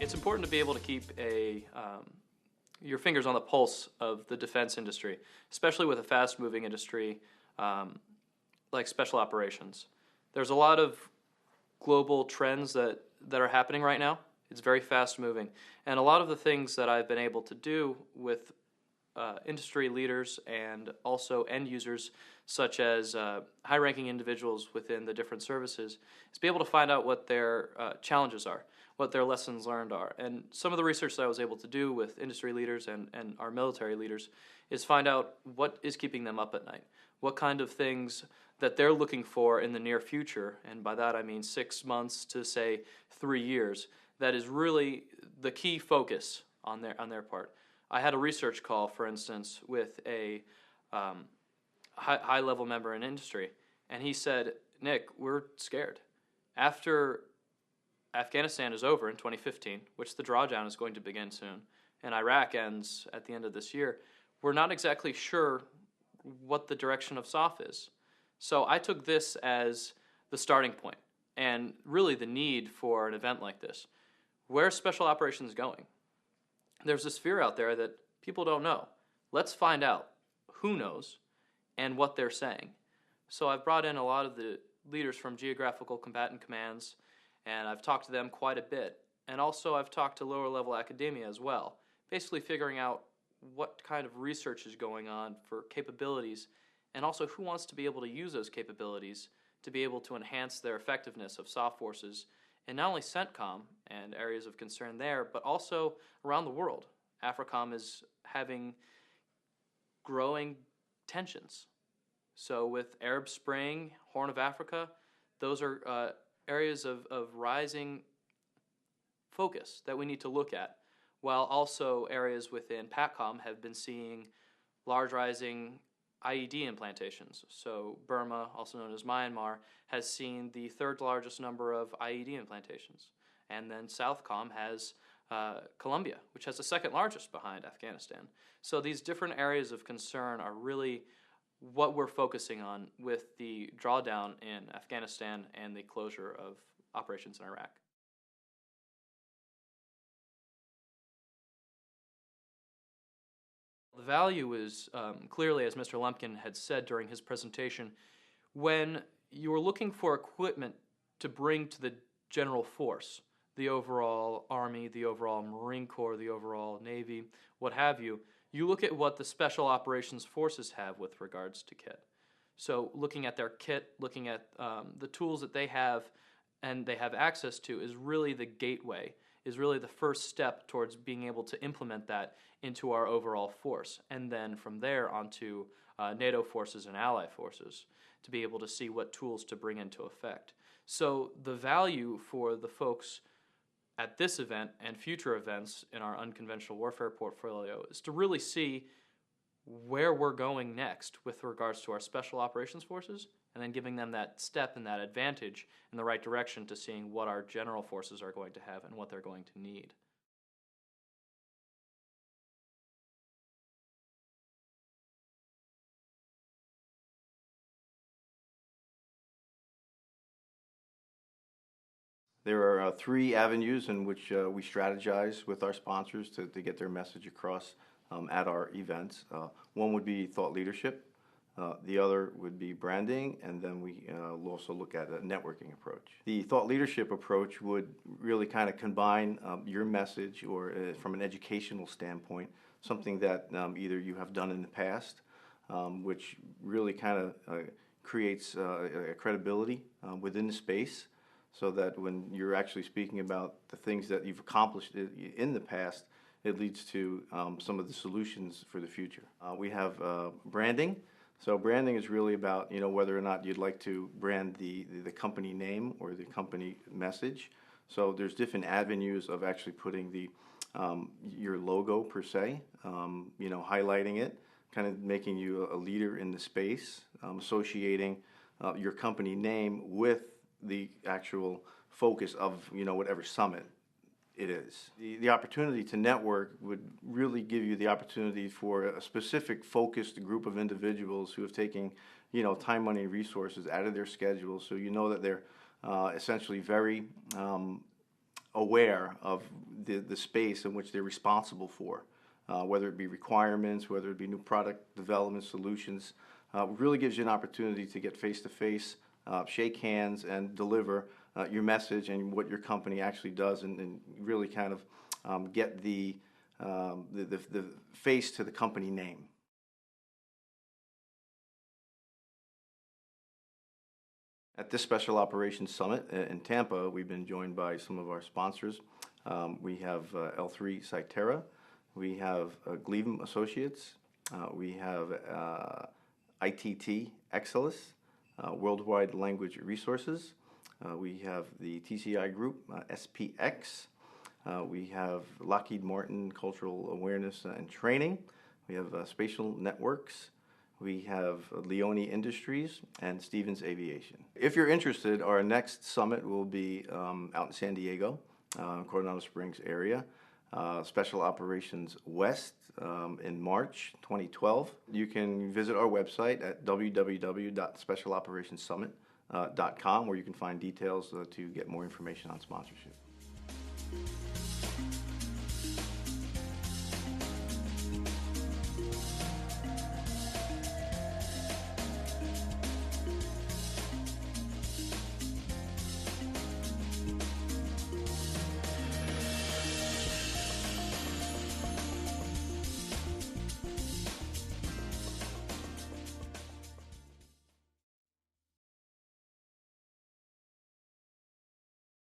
It's important to be able to keep your fingers on the pulse of the defense industry, especially with a fast-moving industry like special operations. There's a lot of global trends that are happening right now. It's very fast-moving. And a lot of the things that I've been able to do with industry leaders and also end users, such as high-ranking individuals within the different services, is be able to find out what their challenges are, what their lessons learned are. And some of the research that I was able to do with industry leaders and our military leaders is find out what is keeping them up at night, what kind of things that they're looking for in the near future, and by that I mean 6 months to, say, 3 years, that is really the key focus on their part. I had a research call, for instance, with a high-level member in industry, and he said, "Nick, we're scared. After Afghanistan is over in 2015, which the drawdown is going to begin soon, and Iraq ends at the end of this year, we're not exactly sure what the direction of SOF is." So I took this as the starting point and really the need for an event like this. Where's special operations going? There's this fear out there that people don't know. Let's find out who knows and what they're saying. So I've brought in a lot of the leaders from geographical combatant commands, and I've talked to them quite a bit. And also I've talked to lower level academia as well, basically figuring out what kind of research is going on for capabilities, and also who wants to be able to use those capabilities to be able to enhance their effectiveness of SOF forces in not only CENTCOM and areas of concern there, but also around the world. AFRICOM is having growing tensions. So with Arab Spring, Horn of Africa, those are areas of rising focus that we need to look at, while also areas within PATCOM have been seeing large rising IED implantations. So Burma, also known as Myanmar, has seen the third largest number of IED implantations. And then Southcom has Colombia, which has the second largest behind Afghanistan. So these different areas of concern are really what we're focusing on with the drawdown in Afghanistan and the closure of operations in Iraq. The value is clearly, as Mr. Lumpkin had said during his presentation, when you are looking for equipment to bring to the general force, the overall Army, the overall Marine Corps, the overall Navy, what have you, you look at what the Special Operations Forces have with regards to kit. So looking at their kit, looking at the tools that they have and they have access to is really the gateway, is really the first step towards being able to implement that into our overall force, and then from there onto NATO forces and ally forces to be able to see what tools to bring into effect. So the value for the folks at this event and future events in our unconventional warfare portfolio is to really see where we're going next with regards to our special operations forces, and then giving them that step and that advantage in the right direction to seeing what our general forces are going to have and what they're going to need. There are 3 avenues in which we strategize with our sponsors to get their message across at our events. One would be thought leadership, the other would be branding, and then we'll also look at a networking approach. The thought leadership approach would really kind of combine your message, or from an educational standpoint, something that either you have done in the past, which really kind of creates a credibility within the space, so that when you're actually speaking about the things that you've accomplished in the past, it leads to some of the solutions for the future. We have branding. So branding is really about, whether or not you'd like to brand the company name or the company message. So there's different avenues of actually putting your logo per se, highlighting it, kind of making you a leader in the space, associating your company name with the actual focus of whatever summit it is. The opportunity to network would really give you the opportunity for a specific focused group of individuals who have taken time, money, and resources out of their schedule, so that they're essentially very aware of the space in which they're responsible for, whether it be requirements, whether it be new product development solutions. It really gives you an opportunity to get face-to-face, shake hands, and deliver your message and what your company actually does, and really kind of get the face to the company name. At this Special Operations Summit in Tampa, we've been joined by some of our sponsors. We have L3 Cytera, we have Gleavam Associates, we have ITT Exelis, Worldwide Language Resources, we have the TCI Group, SPX, we have Lockheed Martin Cultural Awareness and Training, we have Spatial Networks, we have Leone Industries, and Stevens Aviation. If you're interested, our next summit will be out in San Diego, Coronado Springs area, Special Operations West in March 2012. You can visit our website at www.specialoperationsummit.com, where you can find details to get more information on sponsorship.